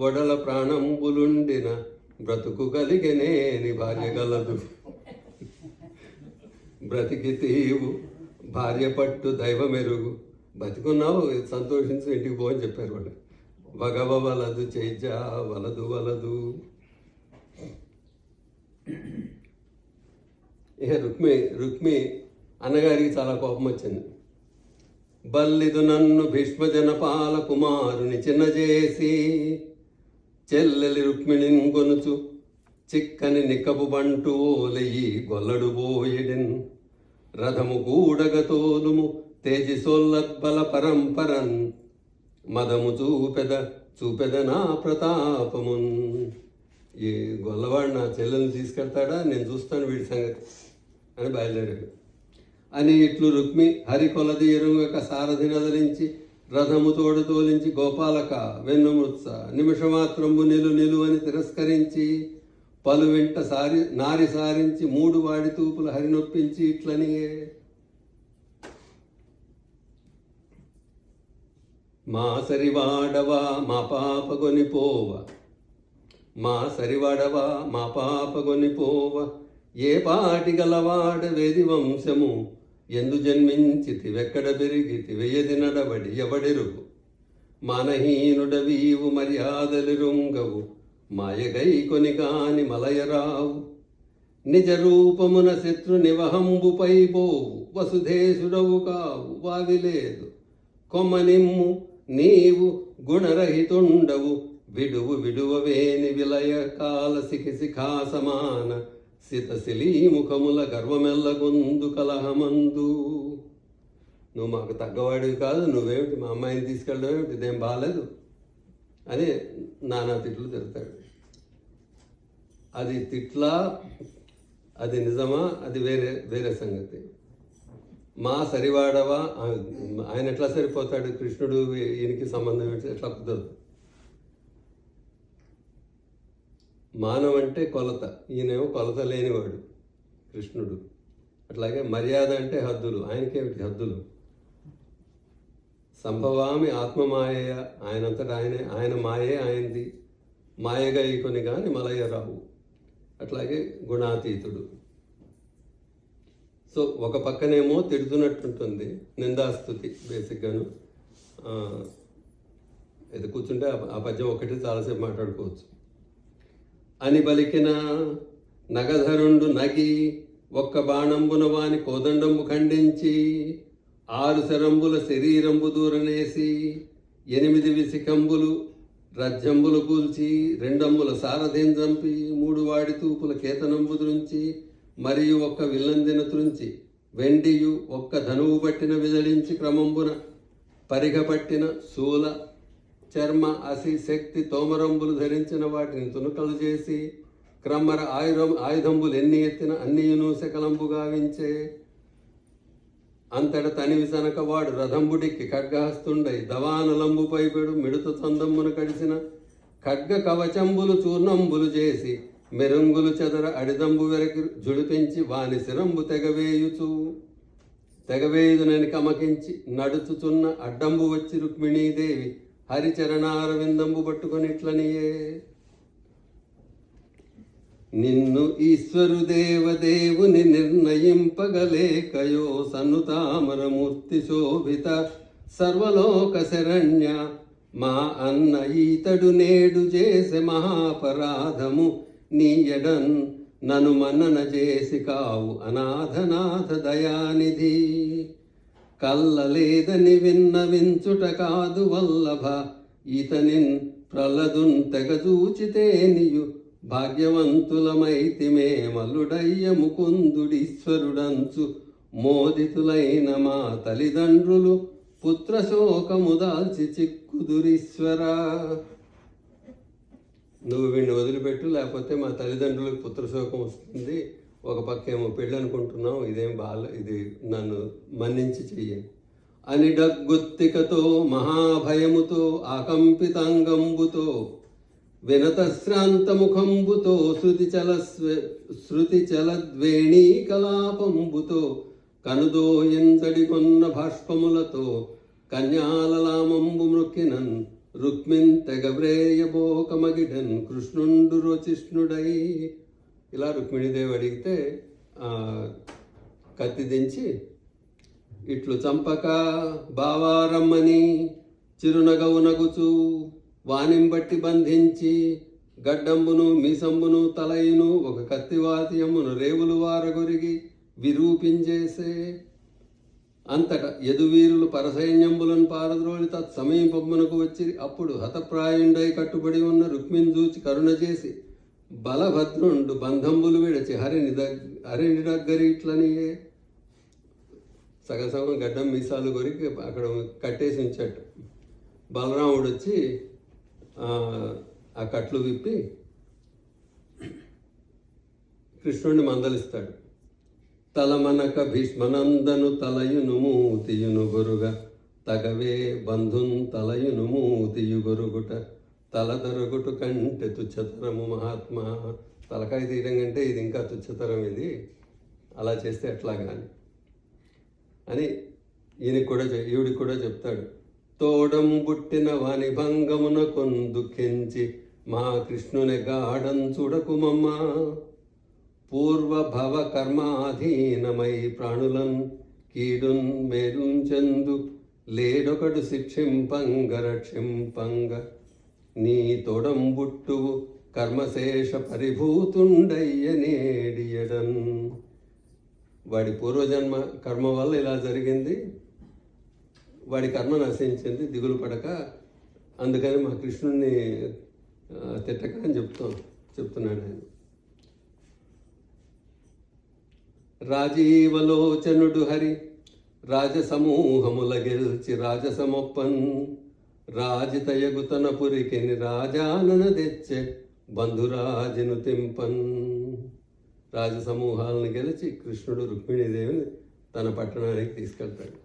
వడల ప్రాణంబులుండిన బ్రతుకు కలిగనేని భార్య గలదు బ్రతికి తీవు భార్య పట్టు దైవమెరుగు. బతికున్నావు, సంతోషించి ఇంటికి పో అని చెప్పారు వాళ్ళు. భగవ వలదు చైజ వలదు వలదు. ఇక రుక్మి అన్నగారికి చాలా కోపం వచ్చింది. బల్లిదు నన్ను భీష్మజనపాల కుమారుని చిన్నజేసి చెల్లెలి రుక్మిణిని కొనుచు చిక్కని నిక్కపు బంటు ఓలయి గొల్లడు బోయెడిన్ రథము కూడగతోలుము తేజిసోల్లద్బల పరంపరన్ మదము చూపెద నా ప్రతాపమున్. ఈ గొల్లవాడు నా చెల్లెల్ని తీసుకెళ్తాడా, నేను చూస్తాను వీడి సంగతి అని బయలుదేరాడు. అని ఇట్లు రుక్మి హరి కొలది ఎరుగక సారథి నదరించి రథము తోడు తోలించి గోపాలక వెన్నుముత్స నిమిషమాత్రంబు నిలు అని తిరస్కరించి పలు వెంట నారి సారించి మూడు వాడి తూపులు హరినొప్పించి ఇట్లనియే. మా సరివాడవా మా పాపగొనిపోవ మా సరివాడవా మా పాపగొనిపోవ ఏ పాటి గలవాడ వేది వంశము ఎందు జన్మించితివెక్కడ పెరిగితివెయది నడబడి ఎవడెరుగు మానహీనుడవీవు మర్యాదలిరుంగవు మాయగై కొని కాని మలయరావు నిజ రూపమున శత్రు నివహంబుపై పోవు వసుధేశుడవు కావు వావిలేదు కొమ్మనిమ్ము నీవు గుణరహితుండవు విడువవేని విలయ కాల శిఖా సమాన సితశిలీ ముఖముల గర్వమెల్లగొందు కలహమందు. నువ్వు మాకు తగ్గవాడివి కాదు, నువ్వేమిటి మా అమ్మాయిని తీసుకెళ్ళడం ఏమిటి, ఇదేం బాగాలేదు అని నానా తిట్లు తిడతాడు. అది తిట్లా అది నిజమా, అది వేరే వేరే సంగతి. మా సరివాడవా, ఆయన ఎట్లా సరిపోతాడు, కృష్ణుడు ఈయనకి సంబంధం ఎట్లా కుదరదు. మానవ అంటే కొలత, ఈయనేమో కొలత లేనివాడు కృష్ణుడు. అట్లాగే మర్యాద అంటే హద్దులు, ఆయనకేమిటి హద్దులు. సంభవామి ఆత్మమాయ, ఆయనంతటా ఆయనే, ఆయన మాయే ఆయనది, మాయగా ఈకొని కానీ మలయ రావు. అట్లాగే గుణాతీతుడు. సో ఒక పక్కనేమో తిడుతున్నట్టుంటుంది, నిందాస్తుతి బేసిక్గాను. ఇది కూర్చుంటే ఆ పద్యం ఒకటి చాలాసేపు మాట్లాడుకోవచ్చు. అని బలికిన నగధరుండు నగి ఒక్క బాణంబున వాని కోదండంబు ఖండించి 6 శరంబుల శరీరంబు దూరనేసి 8 విసికంబులు రజ్జంబులు కూల్చి 2 అంబుల సారథిని చంపి 3 వాడి తూపుల కేతనంబు త్రుంచి మరియు 1 విల్లందిన త్రుంచి వెండియు 1 ధనువు పట్టిన విదలించి క్రమంబున పరిగ పట్టిన శూల చర్మ అసి శక్తి తోమరంబులు ధరించిన వాటిని తునుకలు చేసి క్రమర ఆయుధంబులు ఎన్ని ఎత్తిన అన్నియును శకలంబు గావించే అంతట తనివి సనక వాడు రథంబుడికి ఖడ్గహస్తుండై దవానలంబు పైపెడు మిడుత చందమ్మును కడిసిన ఖడ్గ కవచంబులు చూర్ణంబులు చేసి మెరుంగులు చెదర అడిదంబు వెరకి జుడిపించి వాని శిరంబు తెగవేయుదునని కమకించి నడుచుచున్న అడ్డంబు వచ్చి రుక్మిణీదేవి హరిచరణారవిందంబు పట్టుకొనిట్లనియే నిన్ను ఈశ్వరు దేవదేవుని నిర్ణయింపగలేకయో సన్నుతామరమూర్తి శోభిత సర్వలోక శరణ్య మా అన్న ఈతడు నేడు చేసే మహాపరాధము నీ ఎడన్ నను మన్నన చేసి కావు అనాథనాథ దయానిధి కల్లలేదని విన్నవించుట కాదు వల్లభ ఈతనిన్ ప్రలదున్ తెగచూచితే నీయు భాగ్యవంతులమైతిమే మల్లుడయ్య ముకుందుడీశ్వరుడంచు మోదితులైన మా తల్లిదండ్రులు పుత్రశోకము దాల్చి చిక్కుదురీశ్వరా. నువ్వు వీడిని వదిలిపెట్టు, లేకపోతే మా తల్లిదండ్రులకు పుత్రశోకం వస్తుంది. ఒక పక్క ఏమో పెళ్ళి అనుకుంటున్నాం, ఇదేం ఇది నన్ను మన్నించి చెయ్యి అని డగ్గుత్తికతో మహాభయముతో ఆకంపితాంగంబుతో వినతశ్రాంతముఖంబుతో శృతి చలద్వేణీ కలాపంబుతో కనుదోయించడి కొన్న భాష్పములతో కన్యాలలామంబు మృక్కినన్ రుక్మిన్ తెగవ్రేయబోకమగిడన్ కృష్ణుండు రోచిష్ణుడై. ఇలా రుక్మిణీదేవి అడిగితే కత్తి దించి ఇట్లు చంపక బావారమ్మని చిరునగవునగుచు వానింబట్టి బంధించి గడ్డంబును మీసంబును తలయును 1 కత్తివాద్యమును రేవులు వారగొరిగి విరూపించేసే అంతట యదువీరులు పరసైన్యంబులను పారద్రోలి తత్సమీపమునకు వచ్చి అప్పుడు హతప్రాయుండై కట్టుబడి ఉన్న రుక్మిణి చూచి కరుణ చేసి బలభద్రుండు బంధంబులు విడచి హరిని దగ్గరి ఇట్లనియే సగం గడ్డం మీసాలు కొరికి అక్కడ కట్టేసి ఉంచాడు. బలరాముడు వచ్చి ఆ కట్లు విప్పి కృష్ణుడిని మందలిస్తాడు. తలమనక భీష్మనందను తలయును మూతియును గొరుగ తగవే బంధున్ తలయును మూతియు గొరుగుట తలదొరగుటు కంటే తుచ్చతరము మహాత్మా. తలకాయ తీయడం కంటే ఇది ఇంకా తుచ్చతరం, ఇది అలా చేస్తే ఎట్లా కానీ అని ఈవిడికి కూడా చెప్తాడు. తోడం పుట్టిన వాని భంగమున దుఃఖించి మా కృష్ణుని గాఢం చూడకుమమ్మ పూర్వభవ కర్మాధీనమై ప్రాణులన్ కీడున్ మేలుంచెందు లేడొకడు శిక్షింపంగ రక్షింపంగ నీ తోడంబుట్టువు కర్మశేష పరిభూతుండయ్య నేడియడన్. వాడి పూర్వజన్మ కర్మ వల్ల ఇలా జరిగింది, వాడి కర్మ నశించింది, దిగులు పడక, అందుకని మా కృష్ణుణ్ణి తిట్టక అని చెప్తున్నాడు ఆయన. రాజీవలోచనుడు హరి రాజసమూహముల గెల్చి రాజసమొప్పన్ రాజితయగుతన పురికిని రాజానన తెచ్చే బంధురాజును తింపన్. రాజసమూహాలను గెలిచి కృష్ణుడు రుక్మిణీదేవిని తన పట్టణానికి తీసుకెళ్తాడు.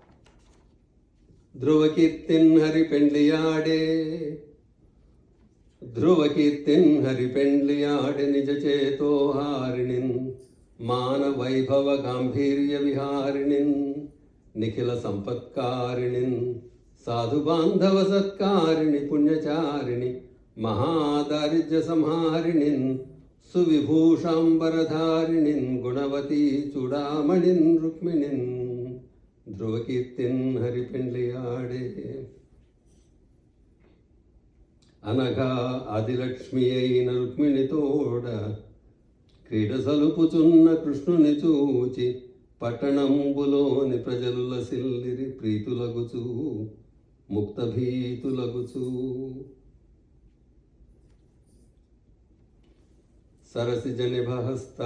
ధ్రువకీర్తిన్ హరి పెండ్లియాడే, ధ్రువకీర్తిన్ హరి పెండ్లియాడే నిజ చేతోహారిణిన్ మాన వైభవ గాంభీర్య విహారిణిన్ నిఖిల సంపత్కారిణిన్ సాధు బాంధవ సత్కారిణి పుణ్యచారిణి మహాదారిద్ర్య సంహారిణిన్ సువిభూషాంబరధారిణిన్ గుణవతీ చూడామణిన్ రుక్మిణిన్ ధ్రువకీర్తిన్ హరి పెండ్లియాడే. అనగా ఆదిలక్ష్మి అయిన రుక్మిణితోడ క్రీడ సలుపుచున్న కృష్ణుని చూచి పట్టణంబులోని ప్రజలు లసిల్లిరి ప్రీతులగుచూ ముక్తభీతులగుచూ. సరసిజనిభహస్త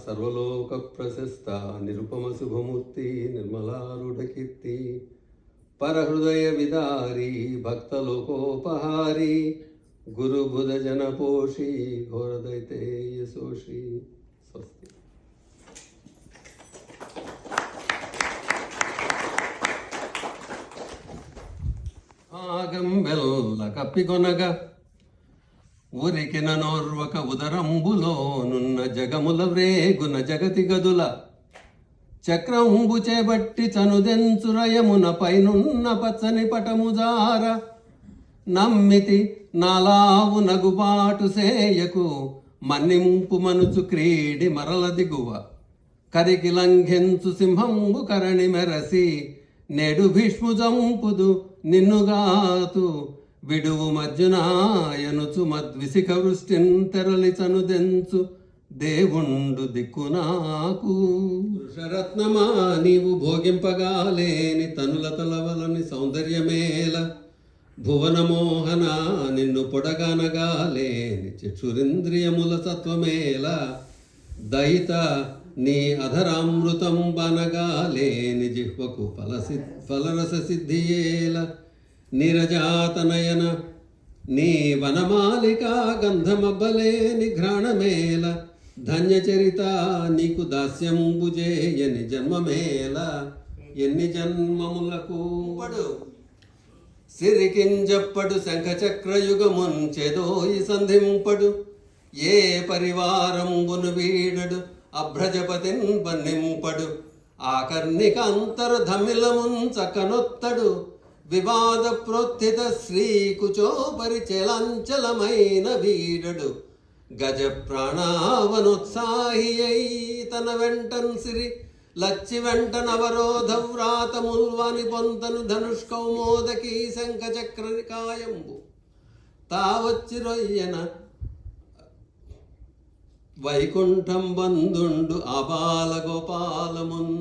సర్వలోక ప్రశస్త నిరుపమ శుభమూర్తి నిర్మలారుఢకీర్తి పరహృదయ విదారి భక్తలోకోపహారి గురుబుధ జనపోషి ఘోరదైతేయశోషి. స్వస్తి. ఆగంబెల్ల కప్పికొనగా ఊరికిన నోర్వక ఉదరంబులోనున్న జగముల వ్రేగున జగతి గదుల చక్రంబు చేబట్టి చనుదెంచురయమున పైనున్న పచ్చని పటముజార నమ్మితి నాలావు నగుబాటు సేయకు మన్నింపు మనుచు క్రీడి మరల దిగువ కరికి లంఘించు సింహంబు కరణి మెరసి నేడు భీష్ముజంపుదు నిన్నుగాతు విడువు మజ్జునాయనుచు మద్విసిక వృష్టిన్ తెరలి చనుదెంచు దేవుండు దిక్కు నాకు. వృషరత్నమా నీవు భోగింపగాలేని తనుల తలవలని సౌందర్యమేల భువనమోహన నిన్ను పొడగనగాలేని చక్షురింద్రియముల తత్వమేల దయిత నీ అధరామృతం బనగాలేని జిహ్వకు ఫలరస సిద్ధియేల నిరజాతనయన నీ వనమాలికా గంధమబ్బలేని ఘ్రాణమేల ధన్యచరిత నీకు దాస్యంబుజేయని జన్మమేల ఎన్ని జన్మములకు పడు సిరికింజప్పడు శంఖచక్రయుగమున్ చెదోయి సంధింపడు ఏ పరివారంబును వీడడు అభ్రజపతిన్ బన్నింపడు ఆకర్ణిక అంతర్ధమిలమున్ చకనొత్తడు వివాద ప్రోత్థిత శ్రీకుచోపరి చలంచలమైన వీడడు గజ ప్రాణావనోత్సాహి అయి తన వెంటన్ సిరి లచ్చి వెంట నవరోధ వ్రాతముల్వాని పొంతను ధనుష్కౌమోదకి శంఖచక్రనికాయంబు తావచ్చి రొయ్యన వైకుంఠం బంధుండు ఆబాల గోపాలమున్